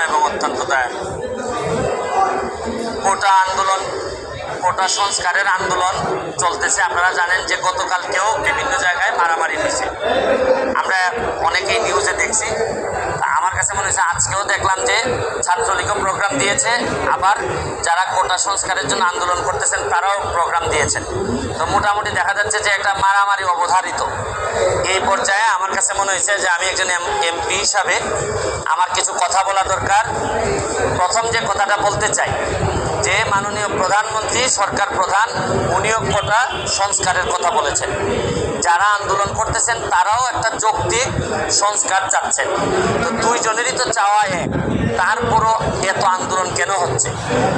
এবং অত্যন্ত দায় কোটা আন্দোলন, কোটা সংস্কারের আন্দোলন চলতেছে। আপনারা জানেন যে গতকালকেও বিভিন্ন জায়গায় মারামারি হয়েছে, আমরা অনেকেই নিউজে দেখছি। আমার কাছে মনে হয়েছে আজকেও দেখলাম যে ছাত্রলীগও প্রোগ্রাম দিয়েছে, আবার যারা কোটা সংস্কারের জন্য আন্দোলন করতেছেন তারাও প্রোগ্রাম দিয়েছেন। তো মোটামুটি দেখা যাচ্ছে যে একটা মারামারি অবধারিত। এই পর্যায়ে আমার কাছে মনে হয়েছে যে আমি একজন এমপি হিসাবে আমার কিছু কথা বলা দরকার। প্রথম যে কথাটা বলতে চাই যে মাননীয় প্রধানমন্ত্রী, সরকার প্রধান, উনিও কোটা সংস্কারের কথা বলেছেন। যারা আন্দোলন করতেছেন তারাও একটা যৌক্তিক সংস্কার চাচ্ছেন। তো দুইজনেরই তো চাওয়া এক, তারপরও এত আন্দোলন কেন হচ্ছে?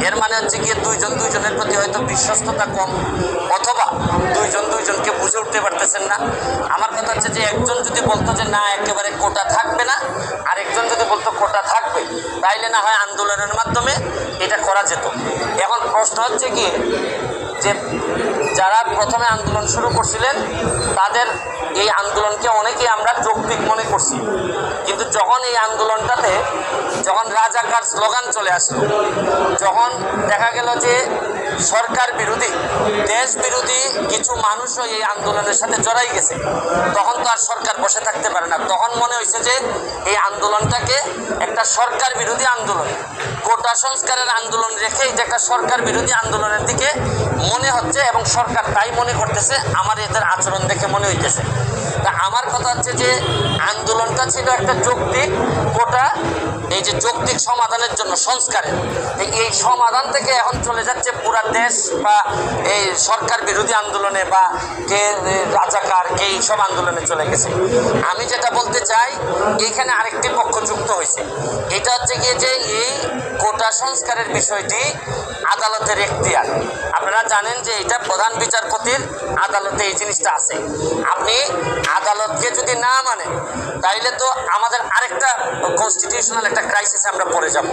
এর মানে হচ্ছে গিয়ে দুইজনের প্রতি হয়তো বিশ্বস্ততা কম, অথবা দুইজনকে বুঝে উঠতে পারতেছেন না। আমার কথা হচ্ছে যে একজন যদি বলতো যে না একেবারে কোটা থাকবে না, আর একজন যদি বলতো কোটা থাকবে, তাইলে না হয় আন্দোলনের মাধ্যমে এটা করা যেত। এখন প্রশ্ন হচ্ছে গিয়ে যে যারা প্রথমে আন্দোলন শুরু করছিলেন তাদের এই আন্দোলনকে অনেকেই আমরা যৌক্তিক মনে করছি, কিন্তু যখন এই আন্দোলনটাতে যখন রাজাকার স্লোগান চলে আসলো, যখন দেখা গেল যে সরকার বিরোধী, দেশ বিরোধী কিছু মানুষও এই আন্দোলনের সাথে জড়াই গেছে, তখন তো আর সরকার বসে থাকতে পারে না। তখন মনে হয়েছে যে এই আন্দোলনটাকে একটা সরকার বিরোধী আন্দোলন, কোটা সংস্কারের আন্দোলন রেখে এটা একটা সরকার বিরোধী আন্দোলনের দিকে মনে হচ্ছে, এবং সরকার তাই মনে করতেছে, আমার এদের আচরণ দেখে মনে হইতেছে। তা আমার কথা হচ্ছে যে আন্দোলনটা ছিল একটা যৌক্তিক, কোটা এই যে যৌক্তিক সমাধানের জন্য, সংস্কারের, এই সমাধান থেকে এখন চলে যাচ্ছে পুরা দেশ বা এই সরকার বিরোধী আন্দোলনে, বা কে রাজাকার, কে এইসব আন্দোলনে চলে গেছে। আমি যেটা বলতে চাই, এইখানে আরেকটি পক্ষ যুক্ত হয়েছে। এটা হচ্ছে গিয়ে যে এই কোটা সংস্কারের বিষয়টি আদালতের এখতিয়ার। আপনারা জানেন যে এটা প্রধান বিচারপতির আদালতে এই জিনিসটা আছে। আপনি আদালতকে যদি না মানেন তাইলে তো আমাদের আরেকটা কনস্টিটিউশনাল একটা ক্রাইসিসে আমরা পড়ে যাব।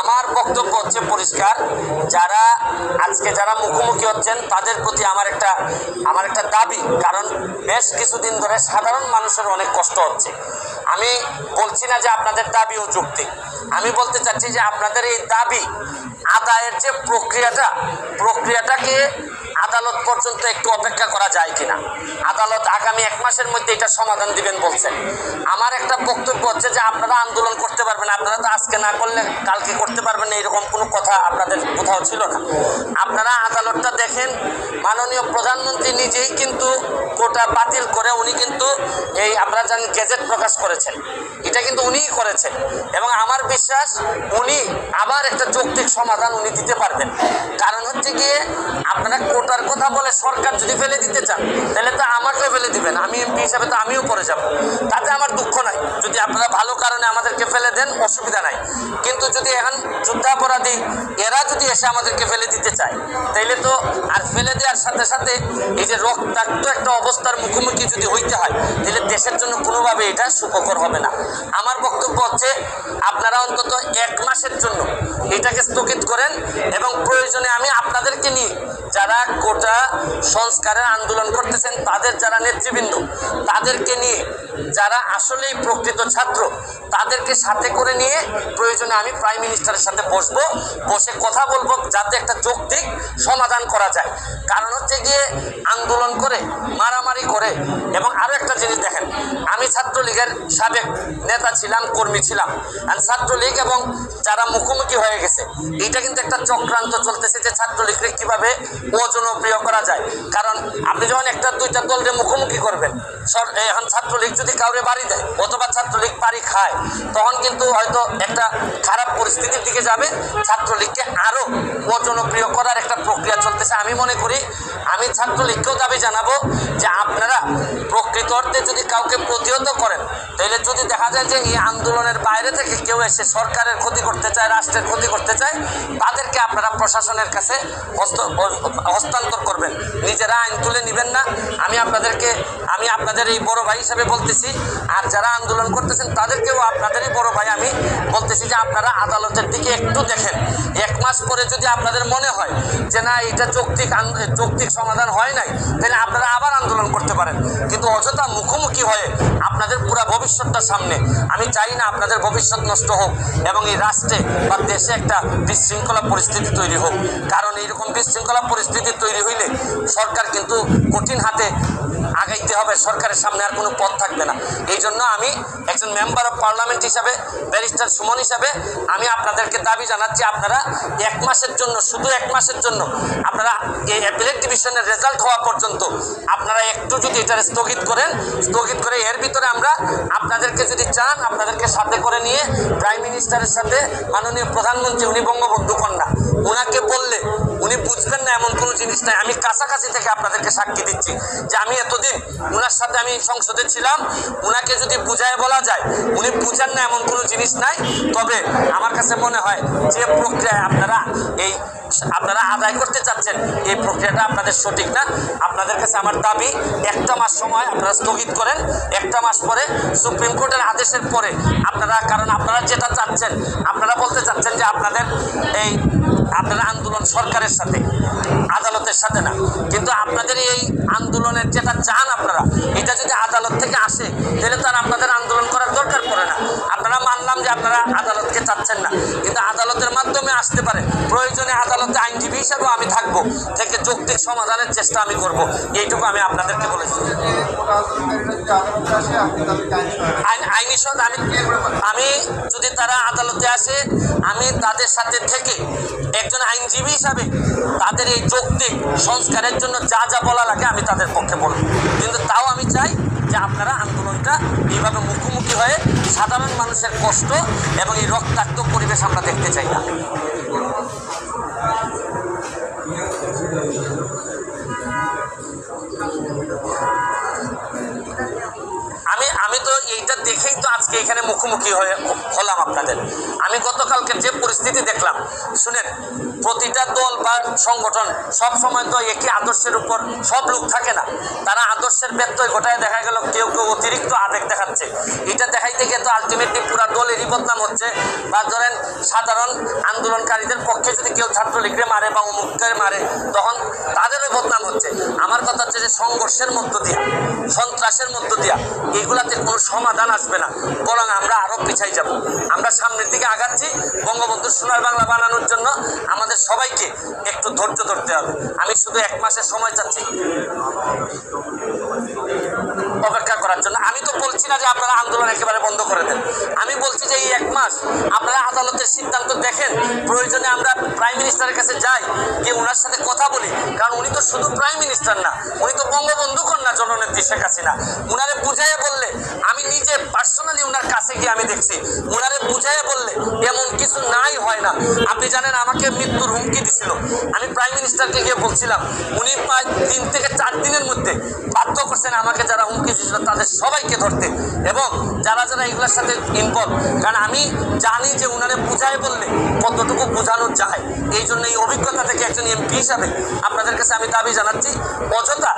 আমার বক্তব্য হচ্ছে পরিষ্কার, যারা মুখোমুখি হচ্ছেন তাদের প্রতি আমার একটা দাবি, কারণ বেশ কিছুদিন ধরে সাধারণ মানুষের অনেক কষ্ট হচ্ছে। আমি বলছি না যে আপনাদের দাবিও যৌক্তিক, আমি বলতে চাচ্ছি যে আপনাদের এই দাবি আদায়ের যে প্রক্রিয়াটাকে আদালত পর্যন্ত একটু অপেক্ষা করা যায় কিনা। আদালত আগামী 1 মাসের মধ্যে এটা সমাধান দিবেন বলছেন। আমার একটা বক্তব্য হচ্ছে যে আপনারা আন্দোলন করতে পারবেন, আপনারা তো আজকে না করলে কালকে করতে পারবেন না, এরকম কোনো কথা আপনাদের কোথাও ছিল না। আপনারা আদালতটা দেখেন, মাননীয় প্রধানমন্ত্রী নিজেই কিন্তু কোটা বাতিল করে উনি কিন্তু এই আপনারা জানেন গেজেট প্রকাশ করেছেন, এটা কিন্তু উনিই করেছেন, এবং আমার বিশ্বাস উনি আবার একটা যৌক্তিক সমাধান উনি দিতে পারবেন। কারণ হচ্ছে গিয়ে আপনারা কোটার কথা বলে সরকার যদি ফেলে দিতে চান তাহলে তো আমাকেও ফেলে দিবেন, আমি এমপি হিসাবে তো আমিও পড়ে যাব, তাতে আমার দুঃখ নাই। যদি আপনারা ভালো কারণে আমাদেরকে ফেলে দেন অসুবিধা নাই, কিন্তু যদি এখন যুদ্ধাপরাধী এরা যদি এসে আমাদেরকে ফেলে দিতে চায় তাইলে তো আর ফেলে দেওয়ার সাথে সাথে এই যে রক্তাক্ত একটা অবস্থার মুখোমুখি যদি হইতে হয় তাহলে দেশের জন্য কোনোভাবে এটা সুখকর হবে না। আমার বক্তব্য হচ্ছে আপনারা অন্তত 1 মাসের জন্য এটাকে স্থগিত করেন, এবং প্রয়োজনে আমি আপনাদেরকে নিয়ে যারা কোটা সংস্কারের আন্দোলন করতেছেন তাদের যারা নেতৃবৃন্দ, তাদেরকে নিয়ে যারা আসলেই প্রকৃত ছাত্র তাদেরকে সাথে করে নিয়ে প্রয়োজনে আমি প্রাইম মিনিস্টারের সাথে বসে কথা বলবো, যাতে একটা যৌক্তিক সমাধান করা যায়। কারণ হচ্ছে গিয়ে আন্দোলন করে, মারামারি করে, এবং আরও একটা জিনিস দেখেন, আমি ছাত্রলীগের সাবেক নেতা ছিলাম, কর্মী ছিলাম, আর ছাত্রলীগ এবং যারা মুখোমুখি হয়ে গেছে, এইটা কিন্তু একটা চক্রান্ত চলতেছে যে ছাত্রলীগকে কীভাবে অজনপ্রিয় করা যায়। কারণ আপনি যখন 1-2টা দলকে মুখোমুখি করবেন, এখন ছাত্রলীগ যদি কাউরে বাড়ি দেয় অথবা ছাত্রলীগ বাড়ি খায়, তখন কিন্তু হয়তো একটা খারাপ পরিস্থিতির দিকে যাবে, ছাত্রলীগকে আরও অজনপ্রিয় করার একটা প্রক্রিয়া চলতেছে। আমি মনে করি, আমি ছাত্রলীগকেও দাবি জানাবো যে আপনারা প্রকৃত অর্থে যদি কাউকে প্রতিহত করেন, তাহলে যদি দেখা যায় যে এই আন্দোলনের বাইরে থেকে কেউ এসে সরকারের ক্ষতি করতে চায়, রাষ্ট্রের ক্ষতি করতে চায়, তাদেরকে আপনারা প্রশাসনের কাছে হস্তান্তর করবেন, নিজেরা আইন তুলে নেবেন না। আমি আপনাদের এই বড় ভাই হিসেবে বলতেছি, আর যারা আন্দোলন করতেছেন তাদেরকেও আপনাদেরই বড় ভাই আমি বলতেছি যে আপনারা আদালতের দিকে একটু দেখেন। 1 মাস পরে যদি আপনাদের মনে হয় যে না এটা যৌক্তিক সমাধান হয় নাই, তাহলে আপনারা আবার আন্দোলন করতে পারেন। কিন্তু অযথা মুখোমুখি হয়ে আপনাদের পুরো ভবিষ্যৎটা সামনে, আমি চাই না আপনাদের ভবিষ্যৎ নষ্ট হোক এবং এই রাষ্ট্রে বা দেশে একটা বিশৃঙ্খলা পরিস্থিতি তৈরি হোক। কারণ এইরকম বিশৃঙ্খলা পরিস্থিতি তৈরি হইলে সরকার কিন্তু কঠিন হাতে আগাইতে হবে, সরকারের সামনে আর কোনো পথ থাকবে না। এই জন্য আমি একজন মেম্বার অফ পার্লামেন্ট হিসাবে, ব্যারিস্টার সুমন হিসাবে আমি আপনাদেরকে দাবি জানাচ্ছি, আপনারা 1 মাসের জন্য, শুধু 1 মাসের জন্য আপনারা এই অ্যাপিলেট ডিভিশনের রেজাল্ট হওয়া পর্যন্ত আপনারা একটু যদি এটা স্থগিত করে এর ভিতরে আমরা আপনাদেরকে যদি চান, আপনাদেরকে সাথে করে নিয়ে প্রাইম মিনিস্টারের সাথে মাননীয় প্রধানমন্ত্রী, উনি বঙ্গবন্ধু কন্যা, ওনাকে বললে উনি বুঝবেন না এমন কোনো জিনিস নাই। আমি কাছাকাছি থেকে আপনাদেরকে সাক্ষী দিচ্ছি যে আমি এতদিন ওনার সাথে আমি সংসদে ছিলাম, ওনাকে যদি বুঝায় বলা যায় উনি বুঝেন না এমন কোনো জিনিস নাই। তবে আমার কাছে মনে হয় যে প্রক্রিয়ায় আপনারা আদায় করতে চাচ্ছেন, এই প্রক্রিয়াটা আপনাদের সঠিক না। আপনাদের কাছে আমার দাবি 1টা মাস সময় আপনারা স্থগিত করেন। 1টা মাস পরে সুপ্রিম কোর্টের আদেশের পরে আপনারা, কারণ আপনারা যেটা চাচ্ছেন, আপনারা বলতে চাচ্ছেন যে আপনারা আন্দোলন সরকারের সাথে, আদালতের সাথে না। কিন্তু আপনাদের এই আন্দোলনের যেটা চান আপনারা, এটা যদি আদালত থেকে আসে তাহলে তার আপনাদের আন্দোলন করার দরকার পড়ে না। আপনারা মানলাম যে আপনারা আদালতকে চাচ্ছেন না, কিন্তু আদালতের মাধ্যমে আসতে পারে। প্রয়োজনে আদালতে আইনজীবী হিসাবেও আমি থাকবো, থেকে যৌক্তিক সমাধানের চেষ্টা আমি করব। এইটুকু আমি আপনাদেরকে বলেছি। আইনি আমি যদি তারা আদালতে আসে, আমি তাদের সাথে থেকে একজন আইনজীবী হিসাবে তাদের এই যৌক্তিক সংস্কারের জন্য যা যা বলা লাগে আমি তাদের পক্ষে বলব। কিন্তু তাও আমি চাই যে আপনারা আন্দোলনটা এইভাবে মুখোমুখি হয়ে সাধারণ মানুষের কষ্ট এবং এই রক্তাক্ত পরিবেশ আমরা দেখতে চাই না। আমি তো এইটা দেখেই তো আজকে এখানে মুখোমুখি হলাম আপনাদের। আমি গতকালকে যে পরিস্থিতি দেখলাম, শুনেন, প্রতিটা দল বা সংগঠন সব সময় তো একই আদর্শের উপর সব লোক থাকে না। তারা আদর্শের ব্যত্যয় ঘটায় দেখা গেল কেউ অতিরিক্ত আবেগ দেখাচ্ছে। এটা দেখাইতে গিয়ে তো আলটিমেটলি পুরা দলেরই বদনাম হচ্ছে। বা ধরেন সাধারণ আন্দোলনকারীদের পক্ষে যদি কেউ ছাত্রলীগরে মারে বা অমুককে মারে, তখন তাদেরও বদনাম হচ্ছে। আমার কথা হচ্ছে যে সংঘর্ষের মধ্য দিয়া, সন্ত্রাসের মধ্য দিয়া এগুলাতে কোনো সমাধান আসবে না, বরং আমরা আরো পিছাই যাব। আমরা সামনের দিকে আগাচ্ছি। বঙ্গবন্ধুর সোনার বাংলা বানানোর জন্য আমাদের সবাইকে একটু ধৈর্য ধরতে হবে। আমি শুধু 1 মাসের সময় চাচ্ছি অপেক্ষা করার জন্য। আমি তো বলছি না যে আপনারা আন্দোলন একেবারে বন্ধ করে দেন। আমি বলছি যে এই 1 মাস আপনারা আদালতের সিদ্ধান্ত দেখেন। প্রয়োজনে আমরা প্রাইম মিনিস্টারের কাছে যাই, যে ওনার সাথে কথা বলি। কারণ উনি তো শুধু প্রাইম মিনিস্টার না, উনি তো বঙ্গবন্ধু কন্যা জননেত্রী শেখ হাসিনা। উনারে বুঝাইয়া বললে, আমি নিজে পার্সোনালি ওনার কাছে গিয়ে আমি দেখছি, ওনারে বুঝাইয়া বললে এমন কিছু নাই হয় না। আপনি জানেন আমাকে মৃত্যুর হুমকি দিছিল, আমি প্রাইম মিনিস্টারকে গিয়ে বলছিলাম, উনি প্রায় 3 থেকে 4 দিনের মধ্যে বাধ্য করছেন আমাকে যারা হুমকি দিয়েছিল তাদের সবাইকে ধরতে, এবং যারা এগুলোর সাথে ইনভলভ। কারণ আমি জানি যে উনারে বুঝাই বললে কতটুকু বোঝানো যায়। এই জন্য এই অভিজ্ঞতা থেকে একজন এমপি হিসাবে আপনাদের কাছে আমি দাবি জানাচ্ছি, অযথা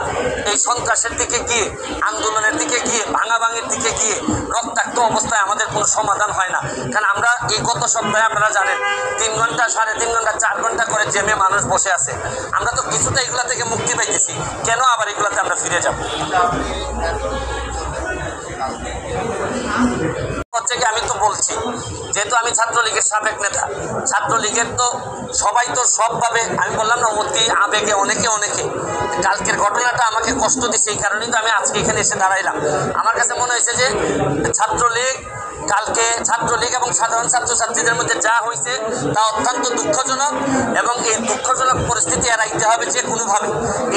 এই সন্ত্রাসের দিকে গিয়ে, আন্দোলনের দিকে গিয়ে, ভাঙাভাঙির দিকে গিয়ে রক্তাক্ত অবস্থায় আমাদের কোনো সমাধান হয় না। কারণ আমরা এই গত সপ্তাহে আপনারা জানেন 3 ঘন্টা, 3.5 ঘন্টা, 4 ঘন্টা করে জেমে মানুষ বসে আছে। আমরা তো কিছুটা এগুলা থেকে মুক্তি পাইতেছি, কেন আবার এগুলাতে আমরা ফিরে যাব? হচ্ছে কি, আমি তো বলছি, যেহেতু আমি ছাত্রলীগের সাবেক নেতা, ছাত্রলীগের তো সবাই তো সবভাবে, আমি বললাম না, অতি আবেগে অনেকে কালকের ঘটনাটা আমাকে কষ্ট দিচ্ছে। এই কারণেই তো আমি আজকে এখানে এসে দাঁড়াইলাম। আমার কাছে মনে হয়েছে যে ছাত্রলীগ এবং সাধারণ ছাত্রছাত্রীদের মধ্যে যা হয়েছে তা অত্যন্ত দুঃখজনক, এবং এই দুঃখজনক পরিস্থিতি এড়াইতে হবে যে কোনোভাবে।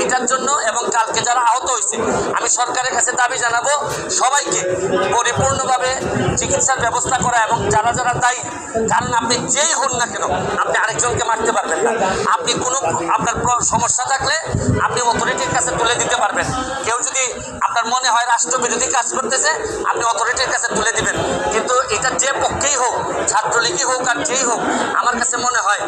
এটার জন্য এবং কালকে যারা আহত হয়েছে, আমি সরকারের কাছে দাবি জানাবো সবাইকে পরিপূর্ণভাবে চিকিৎসার ব্যবস্থা করা, এবং যারা দায়ী, কারণ আপনি যেই হন না কেন আপনি আরেকজনকে মারতে পারবেন না। আপনি আপনার সমস্যা থাকলে আপনি অথরিটির কাছে তুলে দিতে পারবেন। কেউ যদি আপনার মনে হয় রাষ্ট্রবিরোধী কাজ করতেছে, আপনি অথরিটির কাছে তুলে দিবেন। কিন্তু এটা যে পক্ষেই হোক, ছাত্রলীগই হোক আর যেই হোক, আমার কাছে মনে হয়